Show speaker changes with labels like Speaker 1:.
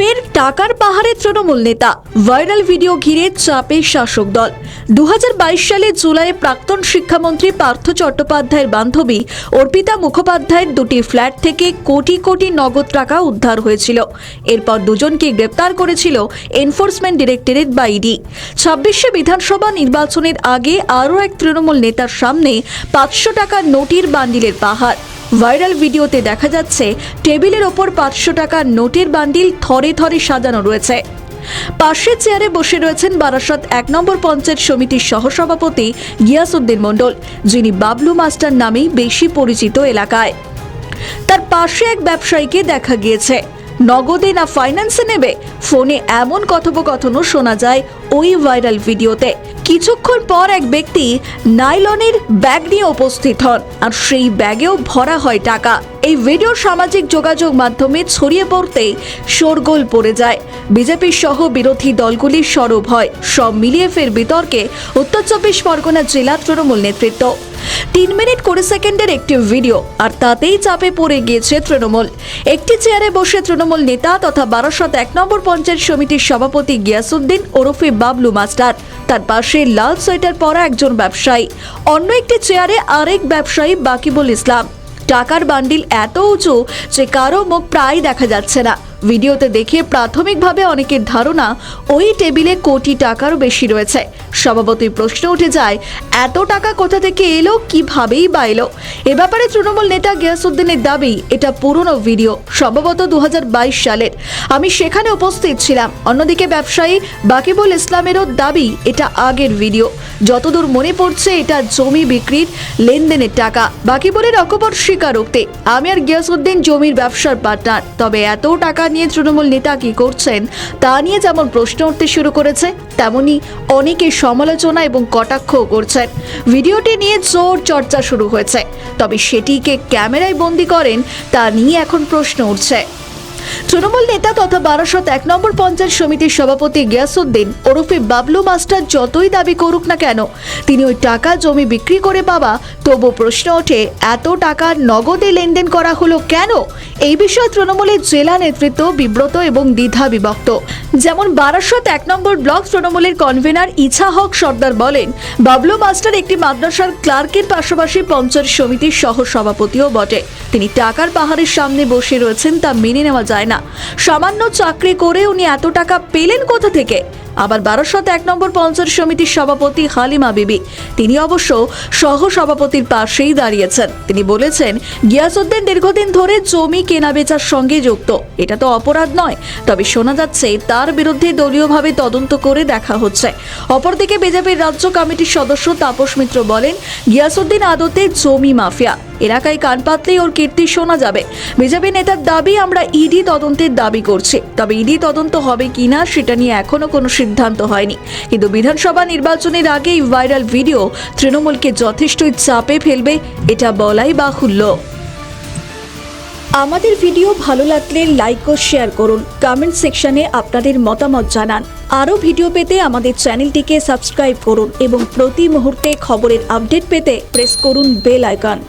Speaker 1: ফের টাকার পাহাড়ে তৃণমূল নেতা, ভাইরাল ভিডিও ঘিরে চাপে শাসক দল। 2022 সালে জুলাইয়ে প্রাক্তন শিক্ষামন্ত্রী পার্থ চট্টোপাধ্যায়ের বান্ধবী অর্পিতা মুখোপাধ্যায়ের দুটি ফ্ল্যাট থেকে কোটি কোটি নগদ টাকা উদ্ধার হয়েছিল। এরপর দুজনকে গ্রেপ্তার করেছিল এনফোর্সমেন্ট ডিরেক্টরেট বা ইডি। 26শে বিধানসভা নির্বাচনের আগে আরও এক তৃণমূল নেতার সামনে 500 টাকার নোটের বান্ডিলের পাহাড়। ভাইরাল ভিডিওতে দেখা যাচ্ছে টেবিলের ওপর 500 টাকার নোটের বান্ডিল থরে থরে সাজানো রয়েছে। পাশের চেয়ারে বসে রয়েছেন বারাসত 1 নম্বর পঞ্চায়েত সমিতির সহসভাপতি গিয়াসউদ্দিন মণ্ডল, যিনি বাবলু মাস্টার নামেই বেশি পরিচিত এলাকায়। তার পাশে এক ব্যবসায়ীকে দেখা গিয়েছে। নগদে না ফাইন্যান্সে নেবে, ফোনে এমন কথোপকথনও শোনা যায় ওই ভাইরাল ভিডিওতে। কিছুক্ষণ পর এক ব্যক্তি নাইলনের ব্যাগ নিয়ে উপস্থিত হন, আর সেই ব্যাগেও ভরা হয় টাকা। এই ভিডিও সামাজিক যোগাযোগ মাধ্যমে ছড়িয়ে পড়তেই শোরগোল পড়ে যায়। বিজেপি সহ বিরোধী দলগুলির সরব হয়। সব মিলিয়ে ফের বিতর্কে উত্তর 24 পরগনা জেলা তৃণমূল নেতৃত্ব। 3 মিনিট 20 সেকেন্ডের একটি ভিডিও, আর তাতেই চাপে পড়ে গিয়েছে তৃণমূল। একটি চেয়ারে বসে তৃণমূল নেতা তথা বারাসত 1 নম্বর পঞ্চায়েত সমিতির সভাপতি গিয়াসউদ্দিন ওরফে বাবলু মাস্টার, তার পাশে লাল সোয়েটার পরা একজন ব্যবসায়ী, অন্য একটি চেয়ারে আরেক ব্যবসায়ী বাকিবুল ইসলাম। টাকার বান্ডিল এত উঁচু যে কারো মুখ প্রায় দেখা যাচ্ছে না। ভিডিওতে দেখে প্রাথমিকভাবে অনেকের ধারণা ওই টেবিলে কোটি টাকারও বেশি রয়েছে। স্বভাবতই প্রশ্ন উঠে যায়, এত টাকা কোথা থেকে এলো, কিভাবেই বা এলো? এ ব্যাপারে তৃণমূল নেতা গিয়াসউদ্দিনের দাবি, এটা পুরনো ভিডিও, সম্ভবত 2022 সালের। আমি সেখানে উপস্থিত ছিলাম। অন্যদিকে ব্যবসায়ী বাকিবুল ইসলামেরও দাবি, এটা আগের ভিডিও। যতদূর মনে পড়ছে এটা জমি বিক্রির লেনদেনের টাকা। বাকিবুলের অকপট স্বীকারোক্তি, আমি আর গিয়াসউদ্দিন জমির ব্যবসার পার্টনার। তবে এত টাকা নিয়ে তৃণমূল নেতা কি করছেন তা নিয়ে যেমন প্রশ্ন উঠতে শুরু করেছে, তেমনি অনেকে সমালোচনা এবং কটাক্ষও করছেন। ভিডিওটি নিয়ে জোর চর্চা শুরু হয়েছে, তবে সেটিকে ক্যামেরায় বন্দী করেন তা নিয়ে এখন প্রশ্ন উঠছে। তৃণমূল নেতা তথা বারাসত 1 নম্বর পঞ্চায়েত সমিতির সভাপতি গিয়াসউদ্দিন ওরফে বাবলু মাস্টার যতই দাবি করুক না কেন তিনি ওই টাকা জমি বিক্রি করে পাওয়া, তবু প্রশ্ন ওঠে এত টাকা নগদে লেনদেন করা হলো কেন? এই বিষয়ে তৃণমূলের জেলা নেতৃত্ব বিব্রত এবং দ্বিধা বিভক্ত। যেমন বারাসত 1 নম্বর ব্লক তৃণমূলের কনভেনার ইছা হক সর্দার বলেন, বাবলু মাস্টার একটি মাদ্রাসার ক্লার্কের পাশাপাশি পঞ্চায়েত সমিতির সহ সভাপতিও বটে। তিনি টাকার পাহাড়ের সামনে বসে রয়েছেন, তা মেনে নেওয়া যায় না। সামান্য চাকরি করে উনি এত টাকা পেলেন কোথা থেকে? আবার বারাসত 1 নম্বর পঞ্চায়েত সমিতির সভাপতি হালিমা বিবি, তিনি অবশ্য সহ সভাপতির পাশেই দাঁড়িয়েছেন। তিনি বলেছেন, গিয়াসউদ্দিন দীর্ঘদিন ধরে জমি কেনা বেচার সঙ্গে যুক্ত, এটা তো অপরাধ নয়। তবে শোনা যাচ্ছে তার বিরুদ্ধে দলীয়ভাবে তদন্ত করে দেখা হচ্ছে। অপরদিকে বিজেপির রাজ্য কমিটির সদস্য তাপস মিত্র বলেন, গিয়াসউদ্দিন আদতে জমি মাফিয়া, এলাকায় কান পাতলেই ওর কীর্তি শোনা যাবে। বিজেপি নেতার দাবি, আমরা ইডি তদন্তের দাবি করছি, তবে ইডি তদন্ত হবে কিনা সেটা নিয়ে এখনো কোনো সিদ্ধান্ত হয়নি। কিন্তু বিধানসভা নির্বাচনের আগেই ভাইরাল ভিডিও তৃণমূলকে যথেষ্টই চাপে ফেলবে, এটা বলাই বাহুল্য। আমাদের ভিডিও ভালো লাগলে লাইক ও শেয়ার করুন, কমেন্ট সেকশনে আপনাদের মতামত জানান। আরও ভিডিও পেতে আমাদের চ্যানেলটিকে সাবস্ক্রাইব করুন এবং প্রতি মুহূর্তে খবরের আপডেট পেতে প্রেস করুন বেল আইকন।